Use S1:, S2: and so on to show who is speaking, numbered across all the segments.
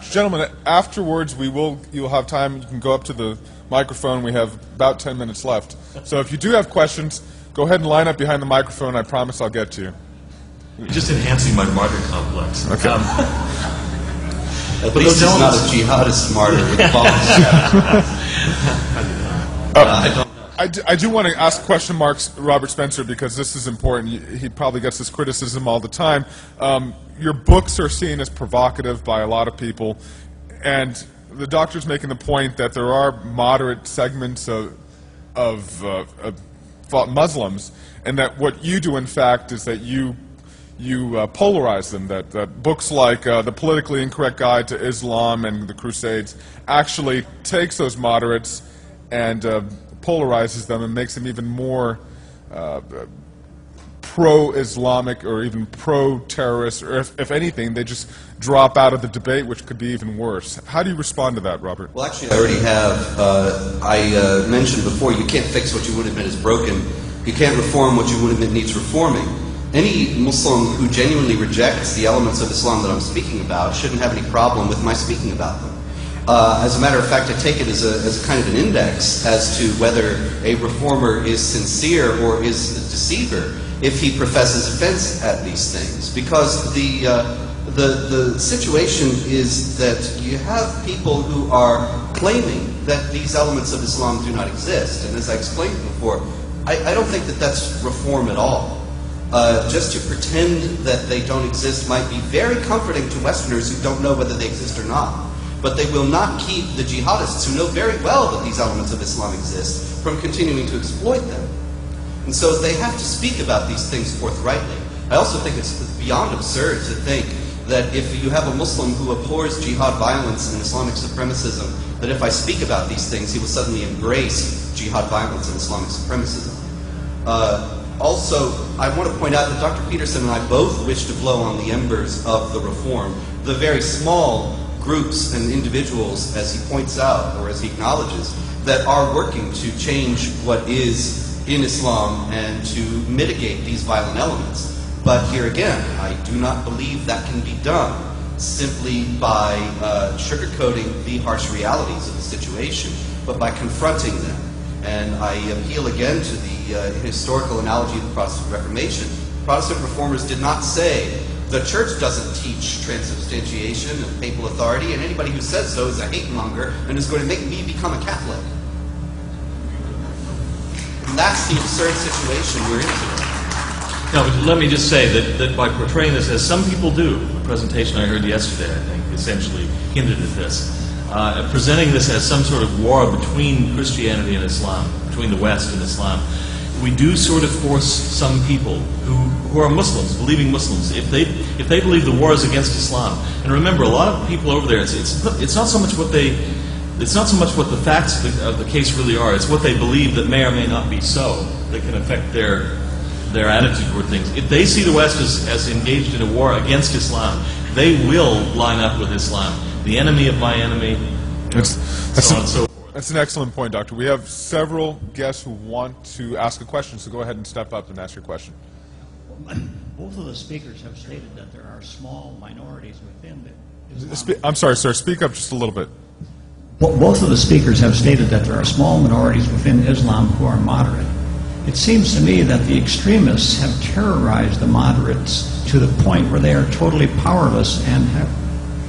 S1: Gentlemen, afterwards you'll have time. You can go up to the microphone. We have about 10 minutes left. So if you do have questions, go ahead and line up behind the microphone. I promise I'll get to you.
S2: You're just enhancing my martyr complex.
S1: Okay.
S3: At least it's not a jihadist martyr with balls.
S1: I do want to ask question marks Robert Spencer, because this is important. He probably gets this criticism all the time. Your books are seen as provocative by a lot of people, and the doctor's making the point that there are moderate segments of Muslims, and that what you do, in fact, is that you polarize them, that books like The Politically Incorrect Guide to Islam and The Crusades actually takes those moderates and polarizes them and makes them even more pro-Islamic or even pro-terrorist, or if anything, they just drop out of the debate, which could be even worse. How do you respond to that, Robert?
S3: Well, actually, I already have. I mentioned before, you can't fix what you won't admit is broken. You can't reform what you won't admit needs reforming. Any Muslim who genuinely rejects the elements of Islam that I'm speaking about shouldn't have any problem with my speaking about them. As a matter of fact, I take it as a kind of an index as to whether a reformer is sincere or is a deceiver if he professes offense at these things. Because the situation is that you have people who are claiming that these elements of Islam do not exist. And as I explained before, I don't think that that's reform at all. Just to pretend that they don't exist might be very comforting to Westerners who don't know whether they exist or not. But they will not keep the jihadists, who know very well that these elements of Islam exist, from continuing to exploit them. And so they have to speak about these things forthrightly. I also think it's beyond absurd to think that if you have a Muslim who abhors jihad violence and Islamic supremacism, that if I speak about these things, he will suddenly embrace jihad violence and Islamic supremacism. Also, I want to point out that Dr. Peterson and I both wish to blow on the embers of the reform. The very small groups and individuals, as he points out, or as he acknowledges, that are working to change what is in Islam and to mitigate these violent elements. But here again, I do not believe that can be done simply by sugarcoating the harsh realities of the situation, but by confronting them. And I appeal again to the historical analogy of the Protestant Reformation. Protestant reformers did not say, the church doesn't teach transubstantiation and papal authority, and anybody who says so is a hate-monger and is going to make me become a Catholic. And that's the absurd situation we're into.
S2: Now, but let me just say that by portraying this, as some people do, the presentation I heard yesterday, I think, essentially hinted at this, presenting this as some sort of war between Christianity and Islam, between the West and Islam, we do sort of force some people who are Muslims, believing Muslims, if they believe the war is against Islam. And remember, a lot of people over there, it's not so much what the facts of the case really are. It's what they believe that may or may not be so that can affect their attitude toward things. If they see the West as engaged in a war against Islam, they will line up with Islam. The enemy of my enemy, so on and so forth.
S1: That's an excellent point, Doctor. We have several guests who want to ask a question, so go ahead and step up and ask your question.
S4: Both of the speakers have stated that there are small minorities within the
S1: I'm sorry, sir. Speak up just a little bit.
S4: Both of the speakers have stated that there are small minorities within Islam who are moderate. It seems to me that the extremists have terrorized the moderates to the point where they are totally powerless and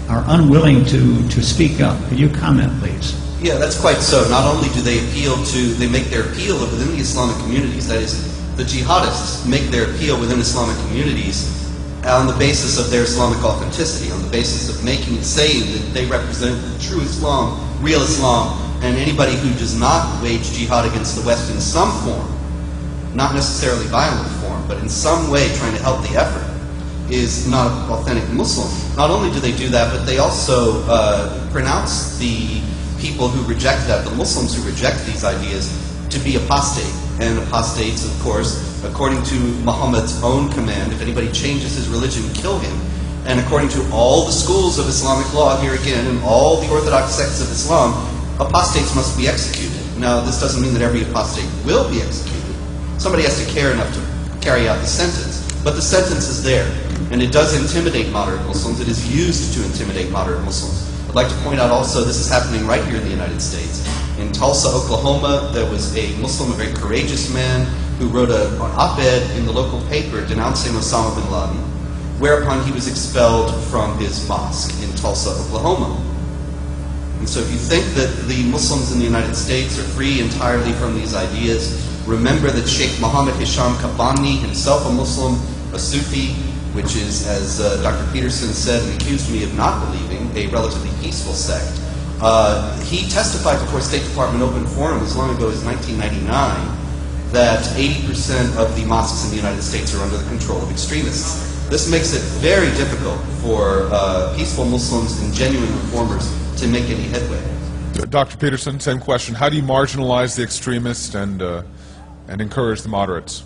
S4: are unwilling to speak up. Could you comment, please?
S3: Yeah, that's quite so. Not only do they they make their appeal within the Islamic communities, that is, the jihadists make their appeal within Islamic communities on the basis of their Islamic authenticity, on the basis of saying that they represent true Islam, real Islam, and anybody who does not wage jihad against the West in some form, not necessarily violent form, but in some way trying to help the effort, is not an authentic Muslim. Not only do they do that, but they also pronounce the people who reject that, the Muslims who reject these ideas, to be apostate. And apostates, of course, according to Muhammad's own command, if anybody changes his religion, kill him. And according to all the schools of Islamic law, here again, and all the orthodox sects of Islam, apostates must be executed. Now, this doesn't mean that every apostate will be executed. Somebody has to care enough to carry out the sentence. but the sentence is there, and it does intimidate moderate Muslims. It is used to intimidate moderate Muslims. I'd like to point out also this is happening right here in the United States. In Tulsa, Oklahoma, there was a Muslim, a very courageous man, who wrote an op-ed in the local paper denouncing Osama bin Laden, whereupon he was expelled from his mosque in Tulsa, Oklahoma. And so if you think that the Muslims in the United States are free entirely from these ideas, remember that Sheikh Mohammed Hisham Kabbani, himself a Muslim, a Sufi, which is, as Dr. Peterson said and accused me of not believing, a relatively peaceful sect. He testified before State Department Open Forum as long ago as 1999 that 80% of the mosques in the United States are under the control of extremists. This makes it very difficult for peaceful Muslims and genuine reformers to make any headway.
S1: Dr. Peterson, same question. How do you marginalize the extremists and encourage the moderates?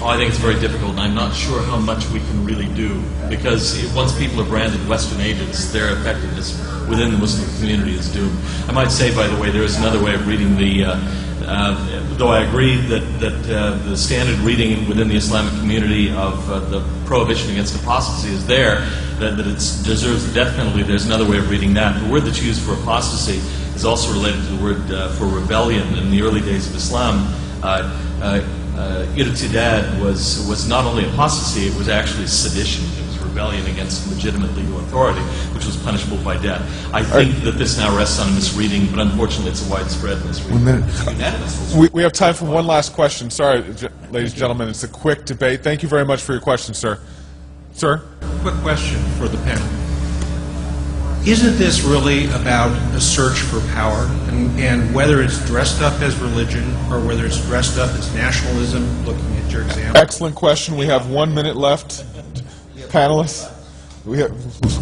S2: Oh, I think it's very difficult, and I'm not sure how much we can really do, because once people are branded Western agents, their effectiveness within the Muslim community is doomed. I might say, by the way, there is another way of reading the, though I agree that the standard reading within the Islamic community of the prohibition against apostasy is there, that it deserves the death penalty. There's another way of reading that. The word that's used for apostasy is also related to the word for rebellion. In the early days of Islam, irtidad was not only apostasy, it was actually sedition. It was rebellion against legitimate legal authority, which was punishable by death. I think that this now rests on a misreading, but unfortunately it's a widespread misreading.
S1: 1 minute. We have time for one last question. Sorry, ladies and gentlemen, it's a quick debate. Thank you very much for your question, sir. Sir?
S5: Quick question for the panel. Isn't this really about a search for power, and whether it's dressed up as religion or whether it's dressed up as nationalism, looking at your example?
S1: Excellent question. We have 1 minute left. Panelists?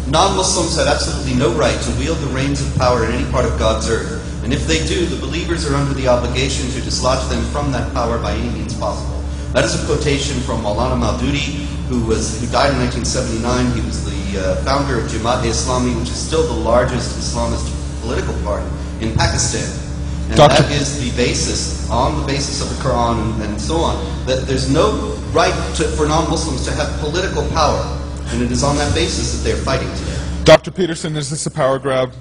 S3: Non-Muslims have absolutely no right to wield the reins of power in any part of God's earth. And if they do, the believers are under the obligation to dislodge them from that power by any means possible. That is a quotation from Maulana Maududi, who died in 1979. He was the founder of Jamaat-e-Islami, which is still the largest Islamist political party in Pakistan. And that is the basis, on the basis of the Quran and so on, that there's no right for non-Muslims to have political power. And it is on that basis that they're fighting today.
S1: Dr. Peterson, is this a power grab?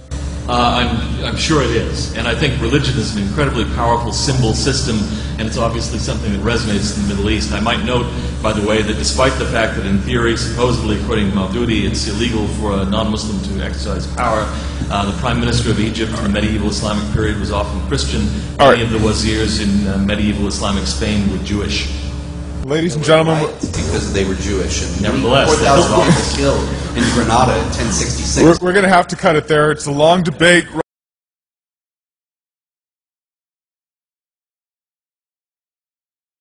S2: I'm sure it is. And I think religion is an incredibly powerful symbol system, and it's obviously something that resonates in the Middle East. I might note, by the way, that despite the fact that in theory, supposedly according to Maududi, it's illegal for a non-Muslim to exercise power, the Prime Minister of Egypt in the medieval Islamic period was often Christian. Many of the wazirs in medieval Islamic Spain were Jewish.
S1: Ladies and gentlemen,
S3: because they were Jewish, and
S2: nevertheless,
S3: 4,000 people killed in Granada in 1066.
S1: We're going to have to cut it there. It's a long debate.